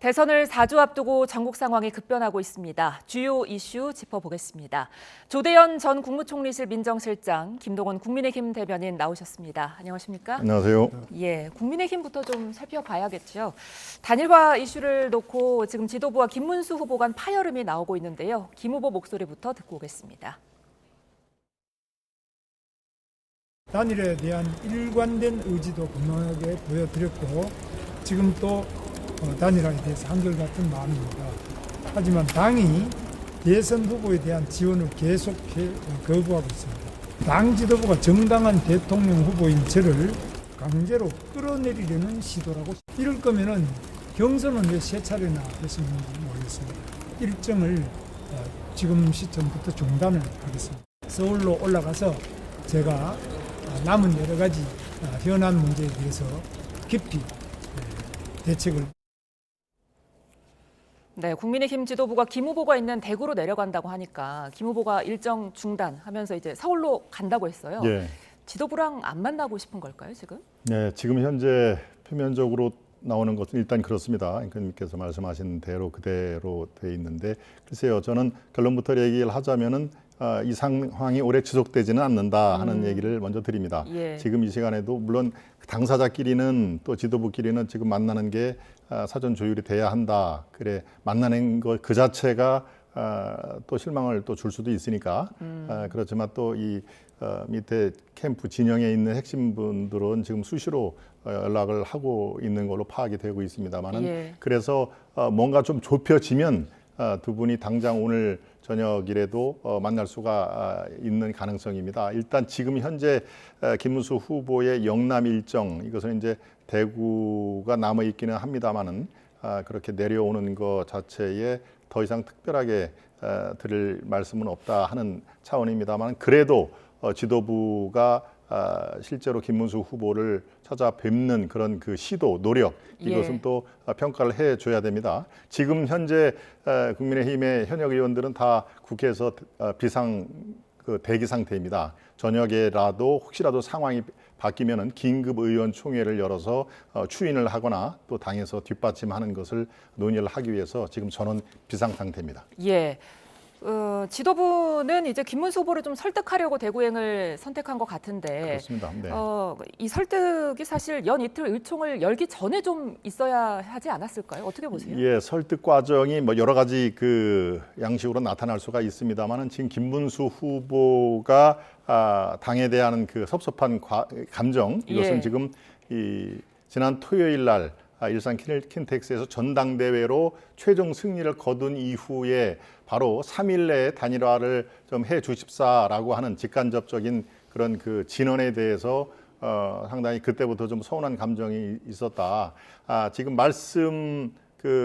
대선을 4주 앞두고 전국 상황이 급변하고 있습니다. 주요 이슈 짚어보겠습니다. 조대현 전 국무총리실 민정실장, 김동원 국민의힘 대변인 나오셨습니다. 안녕하십니까? 안녕하세요. 예, 국민의힘부터 좀 살펴봐야겠죠. 단일화 이슈를 놓고 지금 지도부와 김문수 후보 간 파열음이 나오고 있는데요. 김 후보 목소리부터 듣고 오겠습니다. 단일화에 대한 일관된 의지도 분명하게 보여드렸고 지금 또 단일화에 대해서 한결같은 마음입니다. 하지만 당이 대선 후보에 대한 지원을 계속해 거부하고 있습니다. 당 지도부가 정당한 대통령 후보인 저를 강제로 끌어내리려는 시도라고, 이럴 거면은 경선은 왜 세 차례나 했었는지 모르겠습니다. 일정을 지금 시점부터 중단을 하겠습니다. 서울로 올라가서 제가 남은 여러 가지 현안 문제에 대해서 깊이 대책을. 네, 국민의힘 지도부가 김 후보가 있는 대구로 내려간다고 하니까 김 후보가 일정 중단하면서 이제 서울로 간다고 했어요. 예. 지도부랑 안 만나고 싶은 걸까요, 지금? 네, 지금 현재 표면적으로 나오는 것은 일단 그렇습니다. 앵커님께서 말씀하신 대로 그대로 돼 있는데, 글쎄요, 저는 결론부터 얘기를 하자면은 이 상황이 오래 지속되지는 않는다 하는 얘기를 먼저 드립니다. 예. 지금 이 시간에도 물론 당사자끼리는 또 지도부끼리는 지금 만나는 게 사전 조율이 돼야 한다. 그래, 만나는 것 그 자체가 또 실망을 또 줄 수도 있으니까. 그렇지만 또 이 밑에 캠프 진영에 있는 핵심 분들은 지금 수시로 연락을 하고 있는 걸로 파악이 되고 있습니다만은, 예. 그래서 뭔가 좀 좁혀지면 두 분이 당장 오늘 저녁이라도 만날 수가 있는 가능성입니다. 일단 지금 현재 김문수 후보의 영남 일정, 이것은 이제 대구가 남아 있기는 합니다만은 그렇게 내려오는 것 자체에 더 이상 특별하게 드릴 말씀은 없다 하는 차원입니다만, 그래도 지도부가 실제로 김문수 후보를 찾아뵙는 그런 그 시도, 노력, 이것은 예. 또 평가를 해줘야 됩니다. 지금 현재 국민의힘의 현역 의원들은 다 국회에서 비상 대기 상태입니다. 저녁에라도 혹시라도 상황이 바뀌면은 긴급 의원총회를 열어서 추인을 하거나 또 당에서 뒷받침하는 것을 논의를 하기 위해서 지금 전원 비상 상태입니다. 예. 지도부는 이제 김문수 후보를 좀 설득하려고 대구행을 선택한 것 같은데, 그렇습니다. 네. 이 설득이 사실 연 이틀 의총을 열기 전에 좀 있어야 하지 않았을까요? 어떻게 보세요? 예, 설득 과정이 뭐 여러 가지 그 양식으로 나타날 수가 있습니다만은, 지금 김문수 후보가 당에 대한 그 섭섭한 감정, 이것은 예. 지금 지난 토요일 날 일산 킨텍스에서 전당대회로 최종 승리를 거둔 이후에 바로 3일 내에 단일화를 좀 해 주십사라고 하는 직간접적인 그런 그 진언에 대해서 상당히 그때부터 좀 서운한 감정이 있었다. 지금 말씀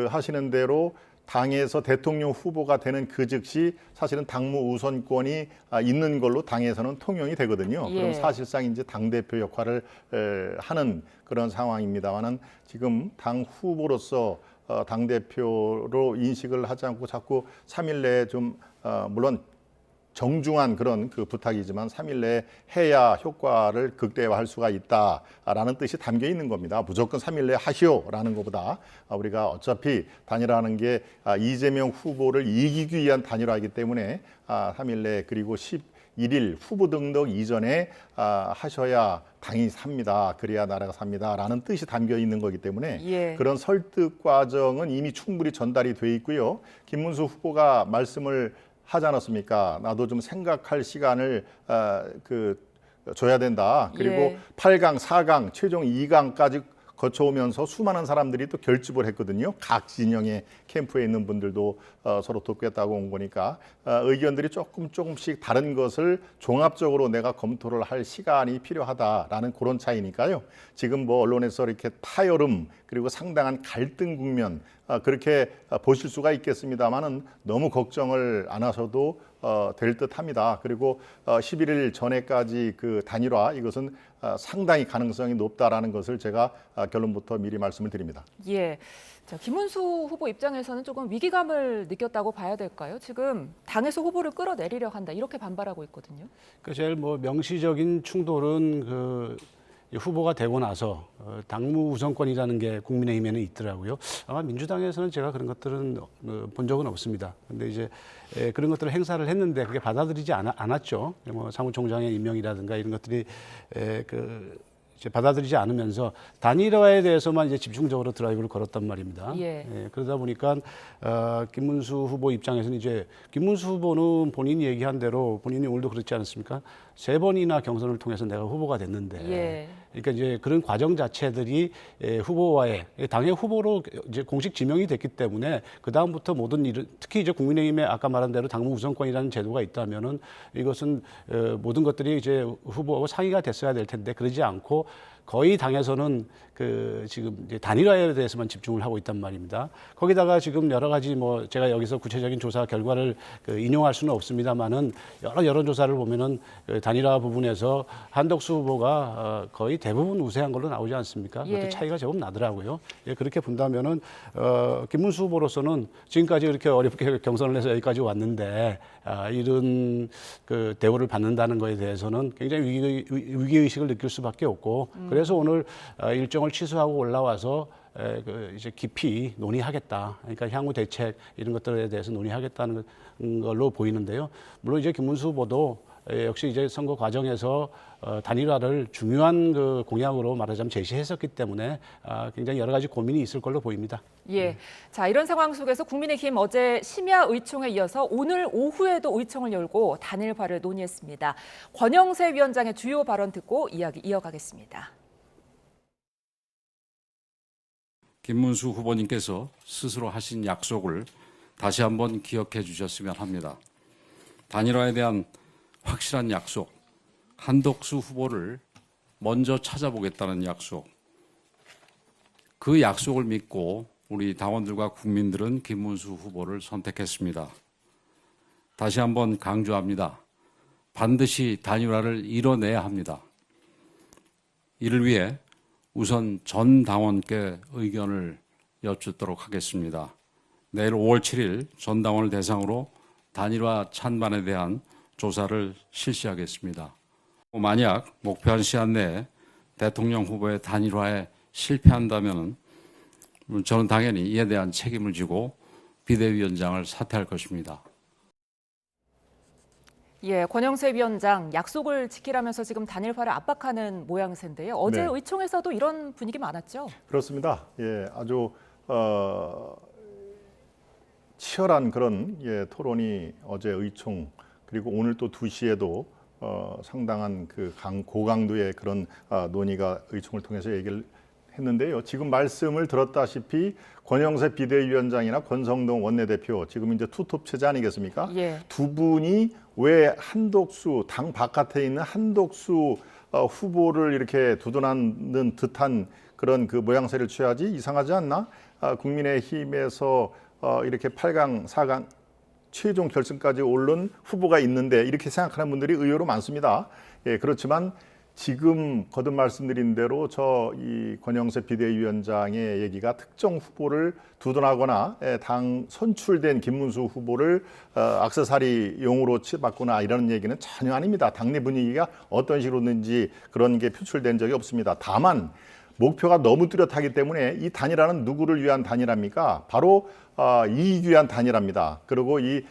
하시는 대로 당에서 대통령 후보가 되는 그 즉시 사실은 당무 우선권이 있는 걸로 당에서는 통용이 되거든요. 예. 그럼 사실상 이제 당대표 역할을 하는 그런 상황입니다만은, 지금 당 후보로서 당대표로 인식을 하지 않고 자꾸 3일 내에 좀 물론 정중한 그런 그 부탁이지만 3일 내에 해야 효과를 극대화할 수가 있다라는 뜻이 담겨 있는 겁니다. 무조건 3일 내에 하시오라는 것보다 우리가 어차피 단일화하는 게 이재명 후보를 이기기 위한 단일화이기 때문에 3일 내에, 그리고 11일 후보 등록 이전에 하셔야 당이 삽니다. 그래야 나라가 삽니다라는 뜻이 담겨 있는 거기 때문에 예. 그런 설득 과정은 이미 충분히 전달이 돼 있고요. 김문수 후보가 말씀을 하지 않았습니까? 나도 좀 생각할 시간을 줘야 된다. 그리고 예. 8강, 4강, 최종 2강까지 거쳐오면서 수많은 사람들이 또 결집을 했거든요. 각 진영의 캠프에 있는 분들도 서로 돕겠다고 온 거니까 의견들이 조금씩 다른 것을 종합적으로 내가 검토를 할 시간이 필요하다라는 그런 차이니까요. 지금 뭐 언론에서 이렇게 파열음, 그리고 상당한 갈등 국면, 그렇게 보실 수가 있겠습니다만은 너무 걱정을 안 하셔도 될 듯합니다. 그리고 11일 전에까지 그 단일화, 이것은 상당히 가능성이 높다라는 것을 제가 결론부터 미리 말씀을 드립니다. 예. 자, 김문수 후보 입장에서는 조금 위기감을 느꼈다고 봐야 될까요? 지금 당에서 후보를 끌어내리려 한다, 이렇게 반발하고 있거든요. 그 제일 뭐 명시적인 충돌은 그 후보가 되고 나서 당무 우선권이라는 게 국민의힘에는 있더라고요. 아마 민주당에서는 제가 그런 것들은 본 적은 없습니다. 근데 이제 그런 것들을 행사를 했는데 그게 받아들이지 않았죠. 뭐 사무총장의 임명이라든가 이런 것들이 이제 받아들이지 않으면서 단일화에 대해서만 이제 집중적으로 드라이브를 걸었단 말입니다. 그러다 보니까 김문수 후보 입장에서는 이제 김문수 후보는 본인이 얘기한 대로 본인이 오늘도 그렇지 않습니까? 3번이나 경선을 통해서 내가 후보가 됐는데, 그러니까 이제 그런 과정 자체들이 후보와의 당의 후보로 이제 공식 지명이 됐기 때문에 그 다음부터 모든 일을 특히 이제 국민의힘에 아까 말한 대로 당무 우선권이라는 제도가 있다면은 이것은 모든 것들이 이제 후보하고 상의가 됐어야 될 텐데 그러지 않고 거의 당에서는 지금 이제 단일화에 대해서만 집중을 하고 있단 말입니다. 거기다가 지금 여러 가지 뭐 제가 여기서 구체적인 조사 결과를 인용할 수는 없습니다만은 여러 여론조사를 보면은 단일화 부분에서 한덕수 후보가 거의 대부분 우세한 걸로 나오지 않습니까? 그것도 차이가 조금 나더라고요. 그렇게 본다면은 김문수 후보로서는 지금까지 이렇게 어렵게 경선을 해서 여기까지 왔는데 이런 대우를 받는다는 것에 대해서는 굉장히 위기의식을 느낄 수밖에 없고 그래서 오늘 일정을 취소하고 올라와서 이제 깊이 논의하겠다. 그러니까 향후 대책 이런 것들에 대해서 논의하겠다는 걸로 보이는데요. 물론 이제 김문수 후보도 역시 이제 선거 과정에서 단일화를 중요한 공약으로 말하자면 제시했었기 때문에 굉장히 여러 가지 고민이 있을 걸로 보입니다. 자, 이런 상황 속에서 국민의힘 어제 심야 의총에 이어서 오늘 오후에도 의총을 열고 단일화를 논의했습니다. 권영세 위원장의 주요 발언 듣고 이야기 이어가겠습니다. 김문수 후보님께서 스스로 하신 약속을 다시 한번 기억해 주셨으면 합니다. 단일화에 대한 확실한 약속, 한덕수 후보를 먼저 찾아보겠다는 약속, 그 약속을 믿고 우리 당원들과 국민들은 김문수 후보를 선택했습니다. 다시 한번 강조합니다. 반드시 단일화를 이뤄내야 합니다. 이를 위해 우선 전 당원께 의견을 여쭙도록 하겠습니다. 내일 5월 7일 전 당원을 대상으로 단일화 찬반에 대한 조사를 실시하겠습니다. 만약 목표한 시한 내에 대통령 후보의 단일화에 실패한다면 저는 당연히 이에 대한 책임을 지고 비대위원장을 사퇴할 것입니다. 권영세 위원장 약속을 지키라면서 지금 단일화를 압박하는 모양새인데요. 어제 의총에서도 이런 분위기 많았죠? 그렇습니다. 아주 치열한 그런 토론이 어제 의총 그리고 오늘 또 2시에도 상당한 고강도의 그런 논의가 의총을 통해서 얘기를 했는데요. 지금 말씀을 들었다시피 권영세 비대위원장이나 권성동 원내대표 지금 이제 투톱 체제 아니겠습니까? 두 분이 왜 한덕수 당 바깥에 있는 한덕수 후보를 이렇게 두둔하는 듯한 그런 모양새를 취하지 이상하지 않나? 국민의힘에서 이렇게 8강, 4강 최종 결승까지 오른 후보가 있는데 이렇게 생각하는 분들이 의외로 많습니다. 그렇지만 지금 거듭 말씀드린 대로 이 권영세 비대위원장의 얘기가 특정 후보를 두둔하거나 당 선출된 김문수 후보를 액세서리용으로 치받거나 이런 얘기는 전혀 아닙니다. 당내 분위기가 어떤 식으로든지 그런 게 표출된 적이 없습니다. 다만 목표가 너무 뚜렷하기 때문에 이 단일화는 누구를 위한 단일화입니까? 바로 이익 위한 단일화입니다. 그리고 이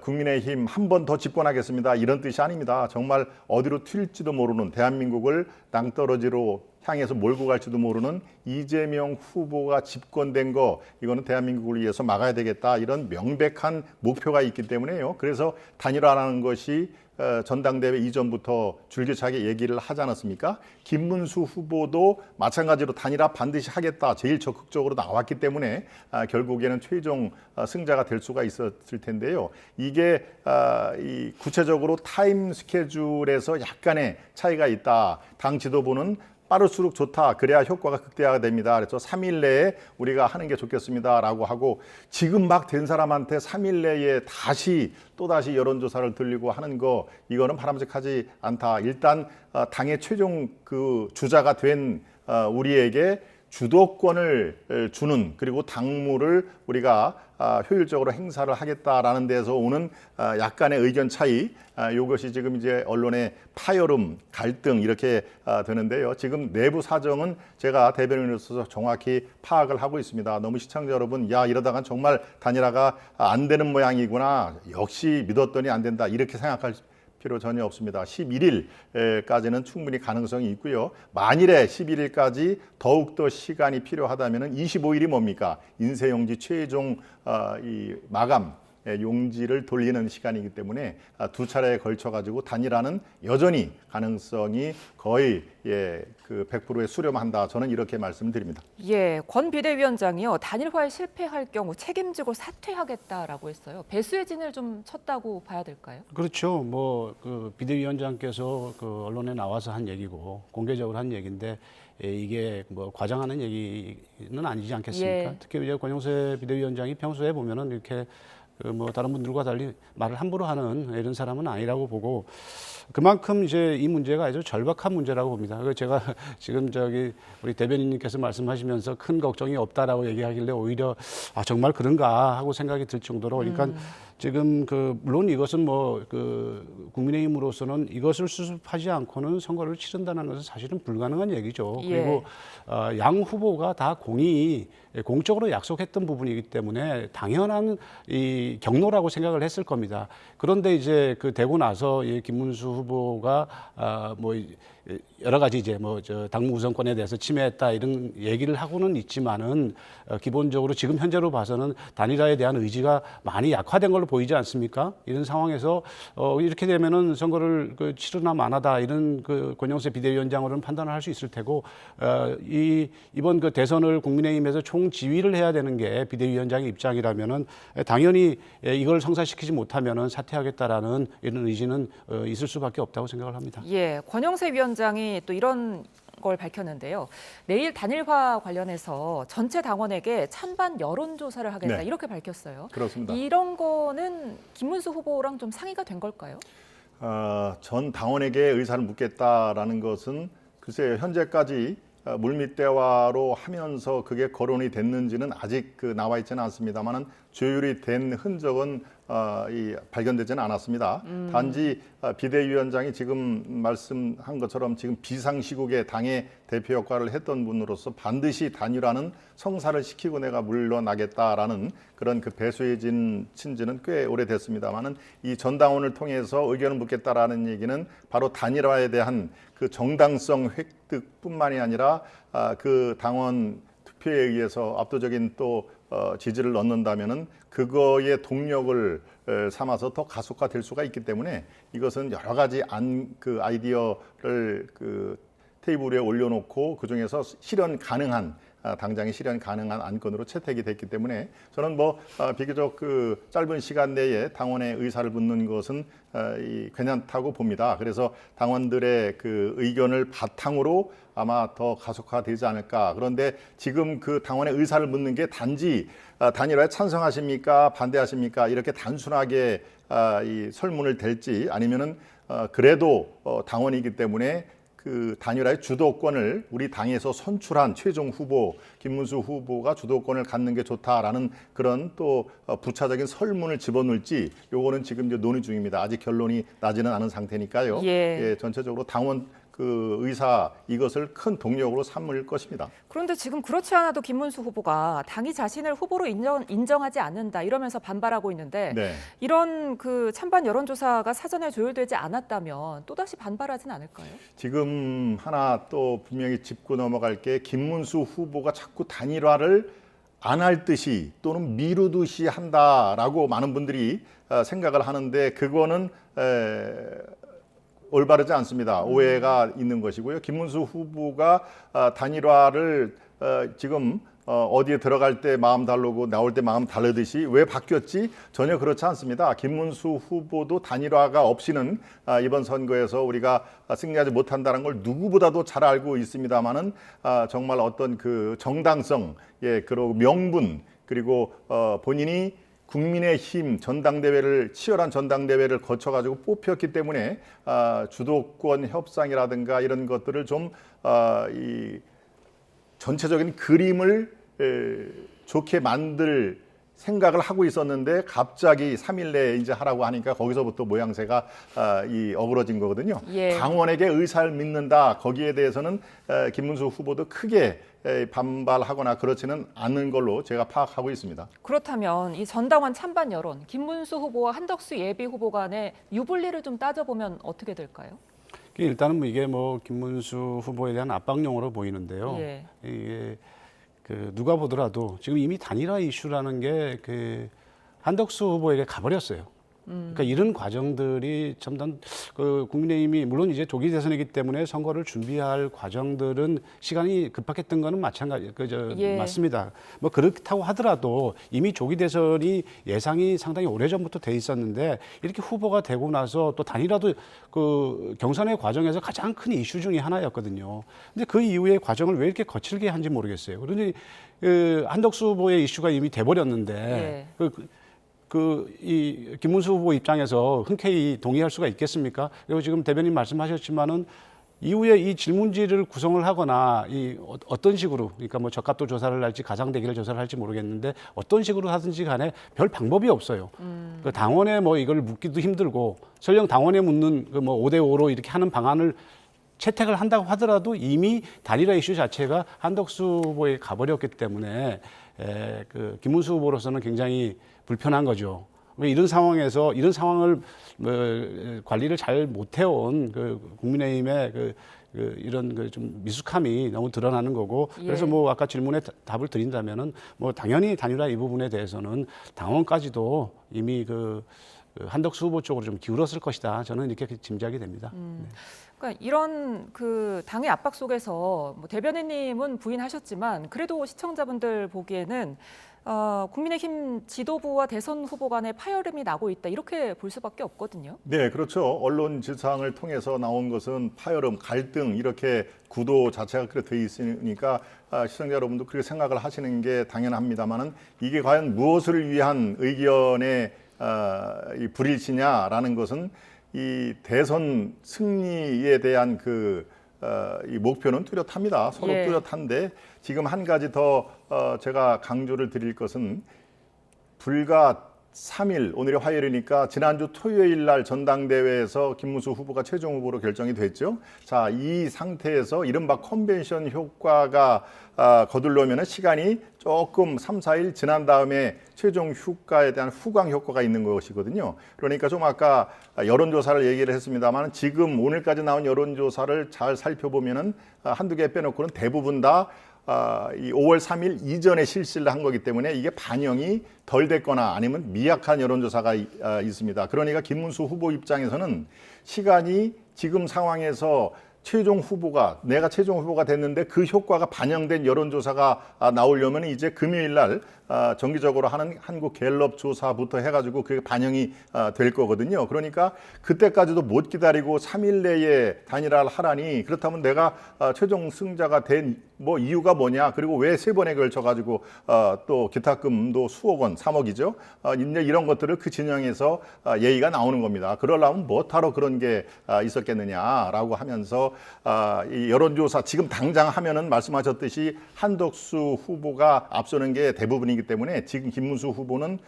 국민의힘 한 번 더 집권하겠습니다. 이런 뜻이 아닙니다. 정말 어디로 튈지도 모르는 대한민국을 낭떠러지로 향해서 몰고 갈지도 모르는 이재명 후보가 집권된 거 이거는 대한민국을 위해서 막아야 되겠다. 이런 명백한 목표가 있기 때문에요. 그래서 단일화라는 것이 전당대회 이전부터 줄기차게 얘기를 하지 않았습니까? 김문수 후보도 마찬가지로 단일화 반드시 하겠다. 제일 적극적으로 나왔기 때문에 결국에는 최종 승자가 될 수가 있었을 텐데요. 이게 이 구체적으로 타임 스케줄에서 약간의 차이가 있다. 당 지도부는 빠를수록 좋다. 그래야 효과가 극대화됩니다. 그래서 3일 내에 우리가 하는 게 좋겠습니다라고 하고 지금 막 된 사람한테 3일 내에 또다시 여론조사를 들리고 하는 거 이거는 바람직하지 않다. 일단 당의 최종 주자가 된 우리에게 주도권을 주는 그리고 당무를 우리가 효율적으로 행사를 하겠다라는 데서 오는 약간의 의견 차이, 이것이 지금 이제 언론의 파열음, 갈등 이렇게 되는데요. 지금 내부 사정은 제가 대변인으로서 정확히 파악을 하고 있습니다. 너무 시청자 여러분, 야 이러다간 정말 단일화가 안 되는 모양이구나. 역시 믿었더니 안 된다. 이렇게 생각할 필요 전혀 없습니다. 11일까지는 충분히 가능성이 있고요. 만일에 11일까지 더욱더 시간이 필요하다면 25일이 뭡니까? 인쇄용지 최종 이 마감 용지를 돌리는 시간이기 때문에 두 차례에 걸쳐 가지고 단일화는 여전히 가능성이 거의 그 100%에 수렴한다. 저는 이렇게 말씀드립니다. 예, 권 비대위원장이요. 단일화에 실패할 경우 책임지고 사퇴하겠다라고 했어요. 배수의 진을 좀 쳤다고 봐야 될까요? 그렇죠. 뭐 그 비대위원장께서 그 언론에 나와서 한 얘기고 공개적으로 한 얘기인데 이게 뭐 과장하는 얘기는 아니지 않겠습니까? 예. 특히 이제 권영세 비대위원장이 평소에 보면은 이렇게 그 뭐 다른 분들과 달리 말을 함부로 하는 이런 사람은 아니라고 보고 그만큼 이제 이 문제가 아주 절박한 문제라고 봅니다. 그래서 제가 지금 저기 우리 대변인님께서 말씀하시면서 큰 걱정이 없다라고 얘기하길래 오히려 정말 그런가 하고 생각이 들 정도로 그러니까 지금 그 물론 이것은 뭐 그 국민의힘으로서는 이것을 수습하지 않고는 선거를 치른다는 것은 사실은 불가능한 얘기죠. 예. 그리고 양 후보가 다 공적으로 약속했던 부분이기 때문에 당연한 이 경로라고 생각을 했을 겁니다. 그런데 이제 그 되고 나서 이 김문수 후보가 뭐 여러 가지 이제 뭐 저 당무 우선권에 대해서 침해했다 이런 얘기를 하고는 있지만은 기본적으로 지금 현재로 봐서는 단일화에 대한 의지가 많이 약화된 걸로 보이지 않습니까? 이런 상황에서 이렇게 되면은 선거를 그 치르나 마나다 이런 그 권영세 비대위원장으로는 판단을 할 수 있을 테고 이번 그 대선을 국민의힘에서 총지휘를 해야 되는 게 비대위원장의 입장이라면은 당연히 이걸 성사시키지 못하면은 사퇴하겠다라는 이런 의지는 있을 수밖에 없다고 생각을 합니다. 예, 권영세 위원장이 또 이런 걸 밝혔는데요. 내일 단일화 관련해서 전체 당원에게 찬반 여론조사를 하겠다 네. 이렇게 밝혔어요. 그렇습니다. 이런 거는 김문수 후보랑 좀 상의가 된 걸까요? 전 당원에게 의사를 묻겠다라는 것은 글쎄요, 현재까지 물밑 대화로 하면서 그게 거론이 됐는지는 아직 나와 있지는 않습니다만은 조율이 된 흔적은 발견되지는 않았습니다. 단지 비대위원장이 지금 말씀한 것처럼 지금 비상시국에 당의 대표 역할을 했던 분으로서 반드시 단일화는 성사를 시키고 내가 물러나겠다라는 그런 그 배수의 진 친지는 꽤 오래됐습니다만은 이 전당원을 통해서 의견을 묻겠다라는 얘기는 바로 단일화에 대한 그 정당성 획득뿐만이 아니라 그 당원 투표에 의해서 압도적인 또 지지를 얻는다면은 그거의 동력을 삼아서 더 가속화될 수가 있기 때문에 이것은 여러 가지 아이디어를 테이블 위에 올려놓고 그 중에서 당장에 실현 가능한 안건으로 채택이 됐기 때문에 저는 비교적 짧은 시간 내에 당원의 의사를 묻는 것은 괜찮다고 봅니다. 그래서 당원들의 의견을 바탕으로 아마 더 가속화되지 않을까. 그런데 지금 당원의 의사를 묻는 게 단지 단일화에 찬성하십니까, 반대하십니까 이렇게 단순하게 이 설문을 댈지 아니면은 그래도 당원이기 때문에 단일화의 주도권을 우리 당에서 선출한 최종 후보 김문수 후보가 주도권을 갖는 게 좋다라는 그런 또 부차적인 설문을 집어넣을지 요거는 지금 이제 논의 중입니다. 아직 결론이 나지는 않은 상태니까요. 예. 전체적으로 당원 의사 이것을 큰 동력으로 삼을 것입니다. 그런데 지금 그렇지 않아도 김문수 후보가 당이 자신을 후보로 인정하지 않는다 이러면서 반발하고 있는데 네. 이런 찬반 여론조사가 사전에 조율되지 않았다면 또다시 반발하진 않을까요? 지금 하나 또 분명히 짚고 넘어갈 게 김문수 후보가 자꾸 단일화를 안 할 듯이 또는 미루듯이 한다라고 많은 분들이 생각을 하는데 그거는 올바르지 않습니다. 오해가 있는 것이고요. 김문수 후보가 단일화를 지금 어디에 들어갈 때 마음 다르고 나올 때 마음 다르듯이 왜 바뀌었지? 전혀 그렇지 않습니다. 김문수 후보도 단일화가 없이는 이번 선거에서 우리가 승리하지 못한다는 걸 누구보다도 잘 알고 있습니다만은 정말 어떤 정당성, 그리고 명분, 그리고 본인이 국민의힘 치열한 전당대회를 거쳐가지고 뽑혔기 때문에 주도권 협상이라든가 이런 것들을 좀 전체적인 그림을 좋게 만들 생각을 하고 있었는데 갑자기 3일 내에 이제 하라고 하니까 거기서부터 모양새가 어그러진 거거든요. 예. 당원에게 의사를 믿는다. 거기에 대해서는 김문수 후보도 크게 반발하거나 그렇지는 않는 걸로 제가 파악하고 있습니다. 그렇다면 이 전당원 찬반 여론, 김문수 후보와 한덕수 예비 후보 간의 유불리를 좀 따져보면 어떻게 될까요? 일단은 이게 김문수 후보에 대한 압박용으로 보이는데요. 예. 이게 누가 보더라도 지금 이미 단일화 이슈라는 게 한덕수 후보에게 가버렸어요. 그러니까 이런 과정들이 첨단 국민의힘이 물론 이제 조기 대선이기 때문에 선거를 준비할 과정들은 시간이 급박했던 거는 마찬가지 예. 맞습니다. 그렇다고 하더라도 이미 조기 대선이 예상이 상당히 오래전부터 돼 있었는데 이렇게 후보가 되고 나서 또 단일화도 경선의 과정에서 가장 큰 이슈 중에 하나였거든요. 근데 그 이후의 과정을 왜 이렇게 거칠게 한지 모르겠어요. 그런데 한덕수 후보의 이슈가 이미 돼버렸는데 예. 이 김문수 후보 입장에서 흔쾌히 동의할 수가 있겠습니까? 그리고 지금 대변인 말씀하셨지만은 이후에 이 질문지를 구성을 하거나 어떤 식으로 그러니까 적합도 조사를 할지 가상 대결 조사를 할지 모르겠는데 어떤 식으로 하든지 간에 별 방법이 없어요. 그 당원에 이걸 묻기도 힘들고 설령 당원에 묻는 5대5로 이렇게 하는 방안을 채택을 한다고 하더라도 이미 단일화 이슈 자체가 한덕수 후보에 가버렸기 때문에 김문수 후보로서는 굉장히 불편한 거죠. 이런 상황에서 이런 상황을 관리를 잘 못해온 국민의힘의 이런 좀 미숙함이 너무 드러나는 거고 그래서 아까 질문에 답을 드린다면은 당연히 단일화 이 부분에 대해서는 당원까지도 이미 한덕수 후보 쪽으로 좀 기울었을 것이다. 저는 이렇게 짐작이 됩니다. 그러니까 이런 당의 압박 속에서 대변인님은 부인하셨지만 그래도 시청자분들 보기에는 국민의힘 지도부와 대선 후보 간의 파열음이 나고 있다 이렇게 볼 수밖에 없거든요. 네, 그렇죠. 언론 지상을 통해서 나온 것은 파열음, 갈등 이렇게 구도 자체가 그렇게 돼 있으니까 시청자 여러분도 그렇게 생각을 하시는 게 당연합니다만은 이게 과연 무엇을 위한 의견의 이 불일치냐라는 것은 이 대선 승리에 대한 이 목표는 뚜렷합니다. 서로 예. 뚜렷한데 지금 한 가지 더 제가 강조를 드릴 것은 불과 3일, 오늘이 화요일이니까 지난주 토요일 날 전당대회에서 김문수 후보가 최종 후보로 결정이 됐죠. 자, 이 상태에서 이른바 컨벤션 효과가 거둘려면 시간이 조금 3, 4일 지난 다음에 최종 휴가에 대한 후광 효과가 있는 것이거든요. 그러니까 좀 아까 여론조사를 얘기를 했습니다만 지금 오늘까지 나온 여론조사를 잘 살펴보면은 한두 개 빼놓고는 대부분 다 이 5월 3일 이전에 실시를 한 거기 때문에 이게 반영이 덜 됐거나 아니면 미약한 여론조사가 있습니다. 그러니까 김문수 후보 입장에서는 시간이 지금 상황에서 내가 최종 후보가 됐는데 그 효과가 반영된 여론조사가 나오려면 이제 금요일 날 정기적으로 하는 한국 갤럽 조사부터 해가지고 그게 반영이 될 거거든요. 그러니까 그때까지도 못 기다리고 3일 내에 단일화를 하라니 그렇다면 내가 최종 승자가 된 이유가 뭐냐? 그리고 왜 3번에 걸쳐가지고 또 기타금도 수억 원, 3억이죠. 이제 이런 것들을 그 진영에서 예의가 나오는 겁니다. 그러려면 뭐하러 그런 게 있었겠느냐라고 하면서 이 여론조사 지금 당장 하면은 말씀하셨듯이 한덕수 후보가 앞서는 게 대부분이기 때문에 지금 김문수 후보는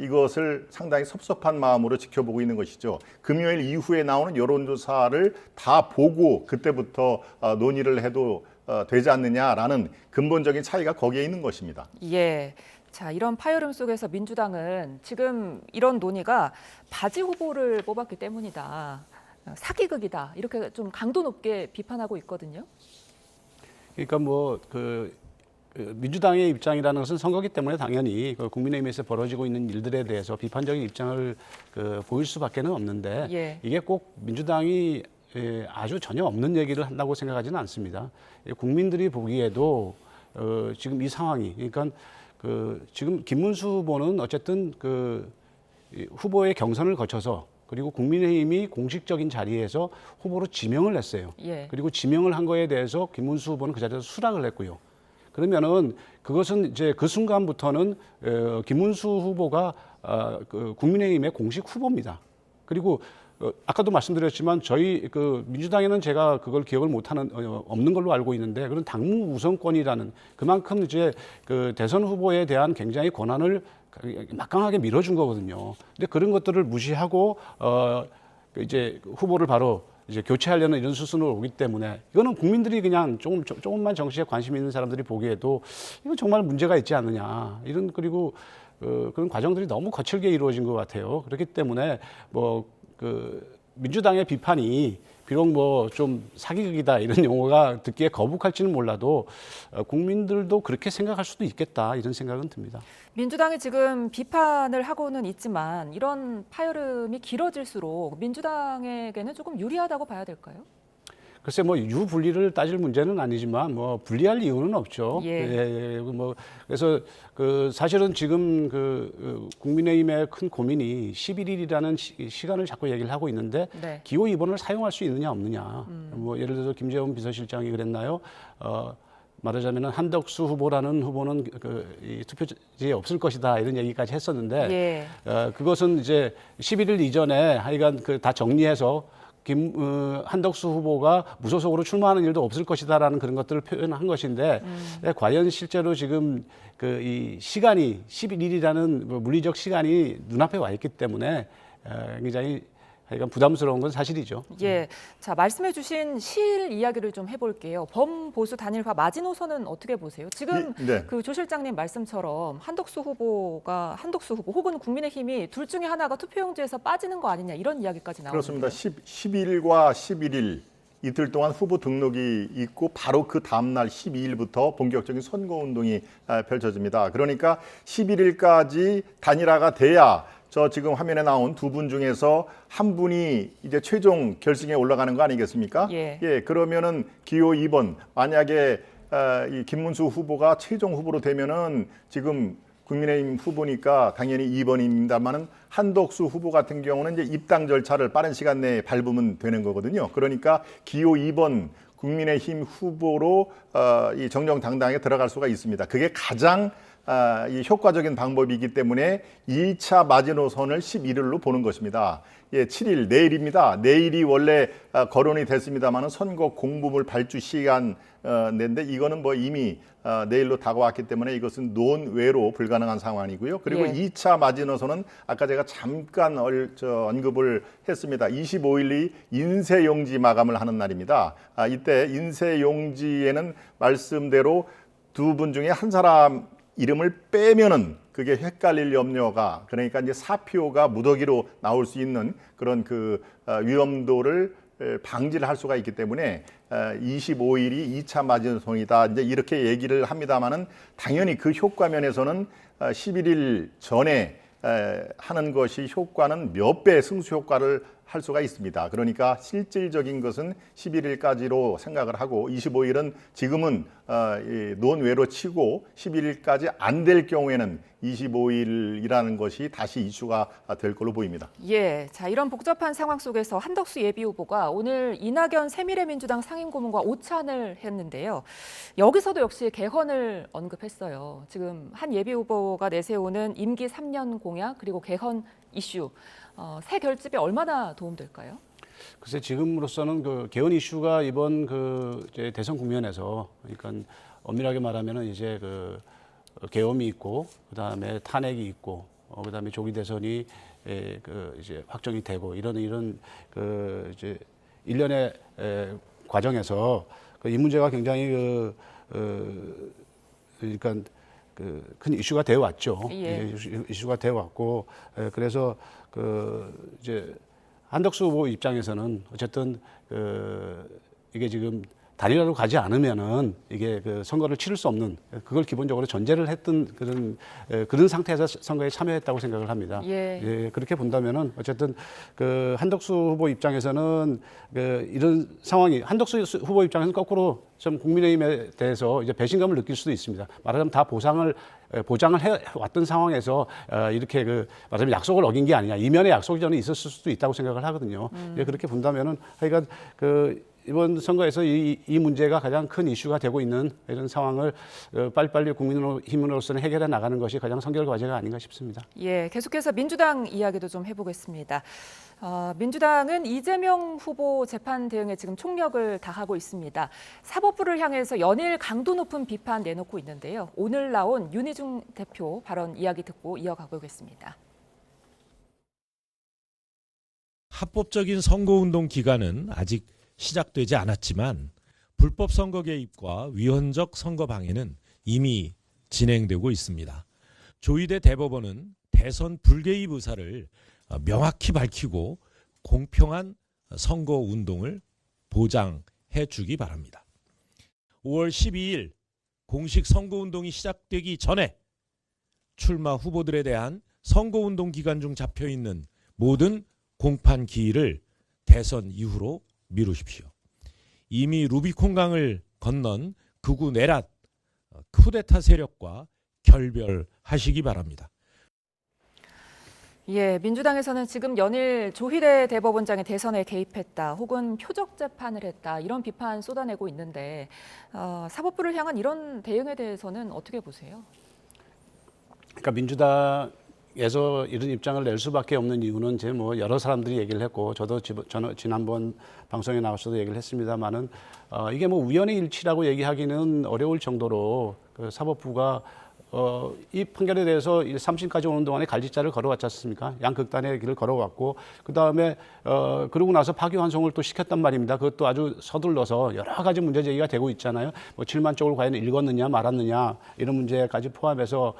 이것을 상당히 섭섭한 마음으로 지켜보고 있는 것이죠. 금요일 이후에 나오는 여론조사를 다 보고 그때부터 논의를 해도 되지 않느냐라는 근본적인 차이가 거기에 있는 것입니다. 예. 자, 이런 파열음 속에서 민주당은 지금 이런 논의가 바지 후보를 뽑았기 때문이다. 사기극이다. 이렇게 좀 강도 높게 비판하고 있거든요. 그러니까 민주당의 입장이라는 것은 선거기 때문에 당연히 국민의힘에서 벌어지고 있는 일들에 대해서 비판적인 입장을 보일 수밖에는 없는데 예. 이게 꼭 민주당이 아주 전혀 없는 얘기를 한다고 생각하지는 않습니다. 국민들이 보기에도 지금 이 상황이 그러니까 지금 김문수 후보는 어쨌든 후보의 경선을 거쳐서 그리고 국민의힘이 공식적인 자리에서 후보로 지명을 했어요. 예. 그리고 지명을 한 거에 대해서 김문수 후보는 그 자리에서 수락을 했고요. 그러면은 그것은 이제 그 순간부터는 김문수 후보가 국민의힘의 공식 후보입니다. 그리고 아까도 말씀드렸지만 저희 그 민주당에는 제가 그걸 기억을 못하는 없는 걸로 알고 있는데 그런 당무 우선권이라는 그만큼 이제 그 대선 후보에 대한 굉장히 권한을 막강하게 밀어준 거거든요. 근데 그런 것들을 무시하고 이제 후보를 바로 이제 교체하려는 이런 수순으로 오기 때문에 이거는 국민들이 그냥 조금만 정치에 관심 있는 사람들이 보기에도 이건 정말 문제가 있지 않느냐 이런 그리고 그런 과정들이 너무 거칠게 이루어진 것 같아요. 그렇기 때문에 민주당의 비판이 비록 뭐 좀 사기극이다 이런 용어가 듣기에 거북할지는 몰라도 국민들도 그렇게 생각할 수도 있겠다 이런 생각은 듭니다. 민주당이 지금 비판을 하고는 있지만 이런 파열음이 길어질수록 민주당에게는 조금 유리하다고 봐야 될까요? 글쎄 뭐 유불리를 따질 문제는 아니지만 뭐 불리할 이유는 없죠. 예. 뭐 그래서 사실은 지금 국민의힘의 큰 고민이 11일이라는 시간을 자꾸 얘기를 하고 있는데 네. 기호 2번을 사용할 수 있느냐 없느냐. 뭐 예를 들어서 김재원 비서실장이 그랬나요? 말하자면 한덕수 후보라는 후보는 이 투표지에 없을 것이다 이런 얘기까지 했었는데 예. 그것은 이제 11일 이전에 하여간 다 정리해서 한덕수 후보가 무소속으로 출마하는 일도 없을 것이다라는 그런 것들을 표현한 것인데 과연 실제로 지금 이 시간이 11일이라는 물리적 시간이 눈앞에 와 있기 때문에 굉장히 하여간 부담스러운 건 사실이죠. 예, 자 말씀해주신 실 이야기를 좀 해볼게요. 범보수 단일화 마지노선은 어떻게 보세요? 지금 네. 그 조 실장님 말씀처럼 한덕수 후보 혹은 국민의힘이 둘 중에 하나가 투표용지에서 빠지는 거 아니냐 이런 이야기까지 나오는데요. 그렇습니다. 10일과 11일 이틀 동안 후보 등록이 있고 바로 그 다음 날 12일부터 본격적인 선거운동이 펼쳐집니다. 그러니까 11일까지 단일화가 돼야 저 지금 화면에 나온 두 분 중에서 한 분이 이제 최종 결승에 올라가는 거 아니겠습니까? 예. 그러면은 기호 2번 만약에 이 김문수 후보가 최종 후보로 되면은 지금 국민의힘 후보니까 당연히 2번입니다만은 한덕수 후보 같은 경우는 이제 입당 절차를 빠른 시간 내에 밟으면 되는 거거든요. 그러니까 기호 2번 국민의힘 후보로 이 정정당당하게 들어갈 수가 있습니다. 그게 가장 이 효과적인 방법이기 때문에 2차 마지노선을 11일로 보는 것입니다. 7일 내일입니다. 내일이 원래 거론이 됐습니다만은 선거 공보물 발주 시간 낸데 이거는 뭐 이미 내일로 다가왔기 때문에 이것은 논외로 불가능한 상황이고요. 그리고 예. 2차 마지노선은 아까 제가 잠깐 언급을 했습니다. 25일이 인쇄용지 마감을 하는 날입니다. 이때 인쇄용지에는 말씀대로 두 분 중에 한 사람 이름을 빼면은 그게 헷갈릴 염려가 그러니까 이제 사표가 무더기로 나올 수 있는 그런 위험도를 방지를 할 수가 있기 때문에 25일이 2차 마지노선이다 이제 이렇게 얘기를 합니다만은 당연히 그 효과 면에서는 11일 전에 하는 것이 효과는 몇 배 승수 효과를 할 수가 있습니다. 그러니까 실질적인 것은 11일까지로 생각을 하고 25일은 지금은 논외로 치고 11일까지 안 될 경우에는 25일이라는 것이 다시 이슈가 될 걸로 보입니다. 예, 자 이런 복잡한 상황 속에서 한덕수 예비후보가 오늘 이낙연 새미래민주당 상임고문과 오찬을 했는데요. 여기서도 역시 개헌을 언급했어요. 지금 한 예비후보가 내세우는 임기 3년 공약 그리고 개헌 이슈 새 결집에 얼마나 도움될까요? 글쎄 지금으로서는 개헌 이슈가 이번 이제 대선 국면에서 그러니까 엄밀하게 말하면은 이제 계엄이 있고 그다음에 탄핵이 있고 그다음에 조기 대선이 이제 확정이 되고 이런 이제 일련의 과정에서 이 문제가 굉장히 그러니까 큰 이슈가 되어 왔죠. 예. 이슈가 되어 왔고 그래서 이제 한덕수 후보 입장에서는 어쨌든 이게 지금 단일화로 가지 않으면은 이게 선거를 치를 수 없는 그걸 기본적으로 전제를 했던 그런 상태에서 선거에 참여했다고 생각을 합니다. 예. 그렇게 본다면은 어쨌든 한덕수 후보 입장에서는 이런 상황이 한덕수 후보 입장에서는 거꾸로 좀 국민의힘에 대해서 이제 배신감을 느낄 수도 있습니다. 말하자면 다 보장을 해왔던 상황에서 이렇게 말하자면 약속을 어긴 게 아니냐 이면의 약속이 저는 있었을 수도 있다고 생각을 하거든요. 그렇게 본다면은 하여간 이번 선거에서 이 문제가 가장 큰 이슈가 되고 있는 이런 상황을 빨리빨리 국민의힘으로서는 해결해 나가는 것이 가장 선결 과제가 아닌가 싶습니다. 예, 계속해서 민주당 이야기도 좀 해보겠습니다. 민주당은 이재명 후보 재판 대응에 지금 총력을 다하고 있습니다. 사법부를 향해서 연일 강도 높은 비판 내놓고 있는데요. 오늘 나온 윤희중 대표 발언 이야기 듣고 이어가 보겠습니다. 합법적인 선거운동 기간은 아직 시작되지 않았지만 불법 선거 개입과 위헌적 선거 방해는 이미 진행되고 있습니다. 조희대 대법원은 대선 불개입 의사를 명확히 밝히고 공평한 선거운동을 보장해 주기 바랍니다. 5월 12일 공식 선거운동이 시작되기 전에 출마 후보들에 대한 선거운동 기간 중 잡혀있는 모든 공판 기일을 대선 이후로 미루십시오. 이미 루비콘강을 건넌 극우 내란 쿠데타 세력과 결별하시기 바랍니다. 예, 민주당에서는 지금 연일 조희대 대법원장이 대선에 개입했다 혹은 표적 재판을 했다 이런 비판 쏟아내고 있는데 사법부를 향한 이런 대응에 대해서는 어떻게 보세요? 그러니까 민주당에서 이런 입장을 낼 수밖에 없는 이유는 이제 뭐 여러 사람들이 얘기를 했고 저도 지난번 방송에 나와서도 얘기를 했습니다만은 이게 뭐 우연의 일치라고 얘기하기는 어려울 정도로 그 사법부가 이 판결에 대해서 3심까지 오는 동안에 갈짓자를 걸어왔지 않습니까? 양극단의 길을 걸어왔고 그 다음에 그러고 나서 파기환송을 또 시켰단 말입니다. 그것도 아주 서둘러서 여러 가지 문제 제기가 되고 있잖아요. 뭐 7만 쪽을 과연 읽었느냐 말았느냐 이런 문제까지 포함해서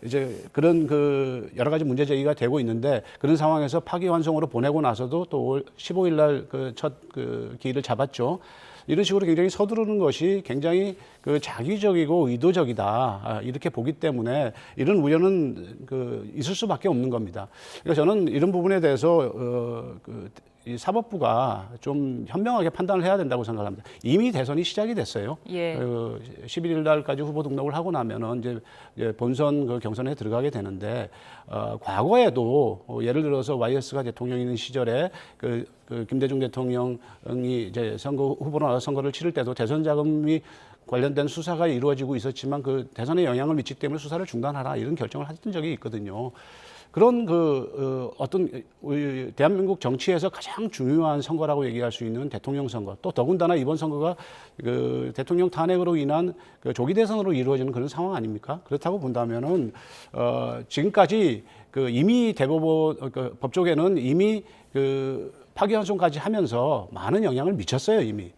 이제 그런 그 여러 가지 문제 제기가 되고 있는데 그런 상황에서 파기환송으로 보내고 나서도 또 15일 날 그 첫 그 기일을 잡았죠. 이런 식으로 굉장히 서두르는 것이 굉장히 그 자기적이고 의도적이다 이렇게 보기 때문에 이런 우려는 그 있을 수밖에 없는 겁니다. 그러니까 저는 이런 부분에 대해서 이 사법부가 좀 현명하게 판단을 해야 된다고 생각합니다. 이미 대선이 시작이 됐어요. 예. 11일 날까지 후보 등록을 하고 나면은 이제 본선 그 경선에 들어가게 되는데 과거에도 예를 들어서 YS가 대통령 있는 시절에 그 김대중 대통령이 이제 후보로 나서 선거를 치를 때도 대선 자금이 관련된 수사가 이루어지고 있었지만 그 대선에 영향을 미치기 때문에 수사를 중단하라 이런 결정을 했던 적이 있거든요. 그런 어떤 대한민국 정치에서 가장 중요한 선거라고 얘기할 수 있는 대통령 선거, 또 더군다나 이번 선거가 그 대통령 탄핵으로 인한 그 조기 대선으로 이루어지는 그런 상황 아닙니까? 그렇다고 본다면은 지금까지 그 이미 대법원 법조계는 이미 그 파기환송까지 하면서 많은 영향을 미쳤어요 이미.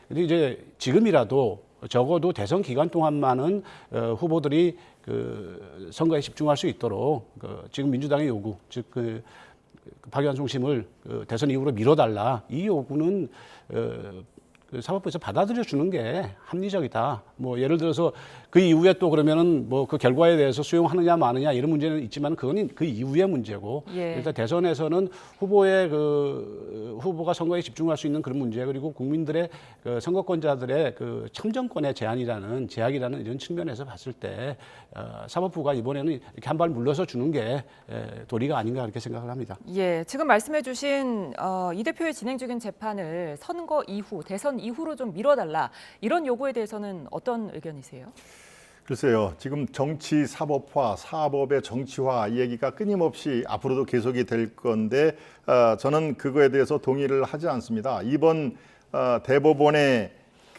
근데 이제 지금이라도 적어도 대선 기간 동안만은 후보들이 그 선거에 집중할 수 있도록 지금 민주당의 요구, 즉 그 파기환송심을 대선 이후로 미뤄달라 이 요구는 그 사법부에서 받아들여 주는 게 합리적이다. 뭐 예를 들어서 그 이후에 또 그러면은 뭐 그 결과에 대해서 수용하느냐 마느냐 이런 문제는 있지만 그건 그 이후의 문제고 예. 일단 대선에서는 후보가 선거에 집중할 수 있는 그런 문제 그리고 국민들의 그 선거권자들의 그 참정권의 제약이라는 이런 측면에서 봤을 때 사법부가 이번에는 이렇게 한 발 물러서 주는 게 도리가 아닌가 그렇게 생각을 합니다. 예, 지금 말씀해주신 이 대표의 진행 중인 재판을 선거 이후, 대선 이후로 좀 미뤄달라 이런 요구에 대해서는 어떤 의견이세요? 글쎄요, 지금 정치 사법화, 사법의 정치화 이 얘기가 끊임없이 앞으로도 계속이 될 건데 저는 그거에 대해서 동의를 하지 않습니다. 이번 대법원의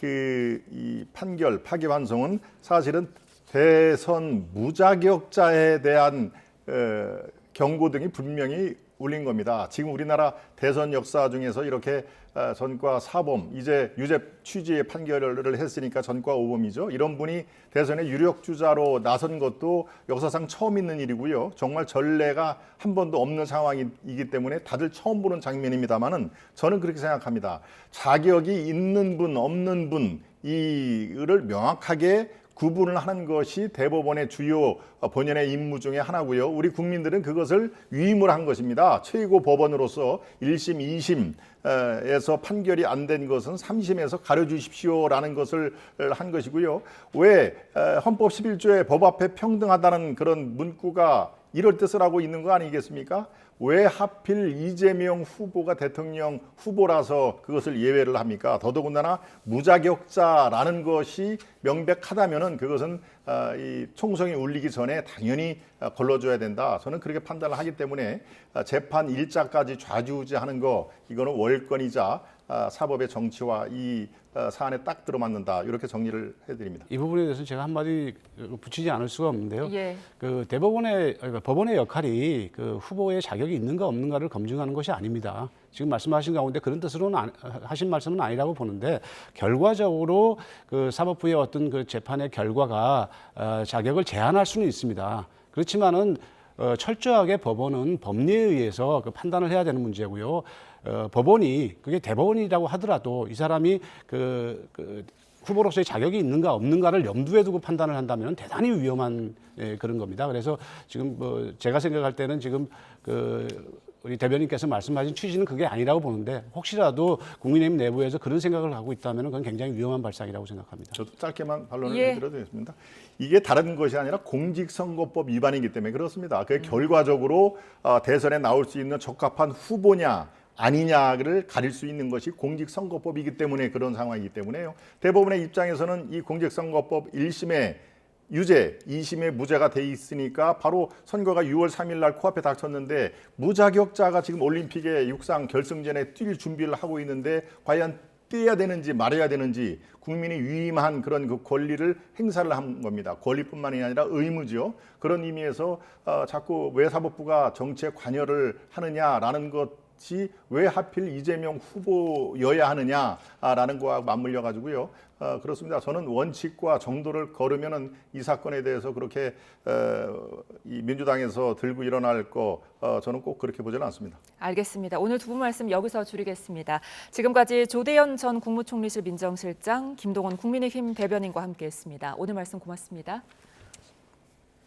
이 판결, 파기환송은 사실은 대선 무자격자에 대한 경고 등이 분명히 울린 겁니다. 지금 우리나라 대선 역사 중에서 이렇게 전과 사범, 이제 유죄 취지의 판결을 했으니까 전과 오범이죠. 이런 분이 대선의 유력 주자로 나선 것도 역사상 처음 있는 일이고요. 정말 전례가 한 번도 없는 상황이기 때문에 다들 처음 보는 장면입니다만은 저는 그렇게 생각합니다. 자격이 있는 분, 없는 분 이를 명확하게 구분을 하는 것이 대법원의 주요 본연의 임무 중에 하나고요. 우리 국민들은 그것을 위임을 한 것입니다. 최고 법원으로서 1심, 2심에서 판결이 안 된 것은 3심에서 가려주십시오라는 것을 한 것이고요. 왜 헌법 11조에 법 앞에 평등하다는 그런 문구가 이럴 뜻을 하고 있는 거 아니겠습니까? 왜 하필 이재명 후보가 대통령 후보라서 그것을 예외를 합니까? 더더군다나 무자격자라는 것이 명백하다면은 그것은 이 총성이 울리기 전에 당연히 걸러줘야 된다. 저는 그렇게 판단을 하기 때문에 재판 일자까지 좌지우지하는 거 이거는 월권이자 사법의 정치와 이 사안에 딱 들어맞는다. 이렇게 정리를 해드립니다. 이 부분에 대해서 제가 한마디 붙이지 않을 수가 없는데요. 예. 그 법원의 역할이 그 후보의 자격이 있는가 없는가를 검증하는 것이 아닙니다. 지금 말씀하신 가운데 그런 뜻으로는 하신 말씀은 아니라고 보는데 결과적으로 그 사법부의 어떤 그 재판의 결과가 자격을 제한할 수는 있습니다. 그렇지만은 철저하게 법원은 법리에 의해서 그 판단을 해야 되는 문제고요. 법원이 그게 대법원이라고 하더라도 이 사람이 그 후보로서의 자격이 있는가 없는가를 염두에 두고 판단을 한다면 대단히 위험한 그런 겁니다. 그래서 지금 뭐 제가 생각할 때는 지금 우리 대변인께서 말씀하신 취지는 그게 아니라고 보는데 혹시라도 국민의힘 내부에서 그런 생각을 하고 있다면 그건 굉장히 위험한 발상이라고 생각합니다. 저도 짧게만 반론을 예. 드려드리겠습니다. 이게 다른 것이 아니라 공직선거법 위반이기 때문에 그렇습니다. 그 결과적으로 대선에 나올 수 있는 적합한 후보냐 아니냐를 가릴 수 있는 것이 공직선거법이기 때문에 그런 상황이기 때문에요. 대법원의 입장에서는 이 공직선거법 1심에 유죄, 2심에 무죄가 돼 있으니까 바로 선거가 6월 3일 날 코앞에 닥쳤는데 무자격자가 지금 올림픽의 육상 결승전에 뛸 준비를 하고 있는데 과연 뛰어야 되는지 말아야 되는지 국민이 위임한 그런 그 권리를 행사를 한 겁니다. 권리뿐만이 아니라 의무죠. 그런 의미에서 자꾸 왜 사법부가 정치에 관여를 하느냐라는 것이 왜 하필 이재명 후보여야 하느냐라는 거와 맞물려 가지고요. 그렇습니다. 저는 원칙과 정도를 걸으면은 이 사건에 대해서 그렇게 이 민주당에서 들고 일어날 거 저는 꼭 그렇게 보지는 않습니다. 알겠습니다. 오늘 두 분 말씀 여기서 줄이겠습니다. 지금까지 조대현 전 국무총리실 민정실장, 김동원 국민의힘 대변인과 함께했습니다. 오늘 말씀 고맙습니다.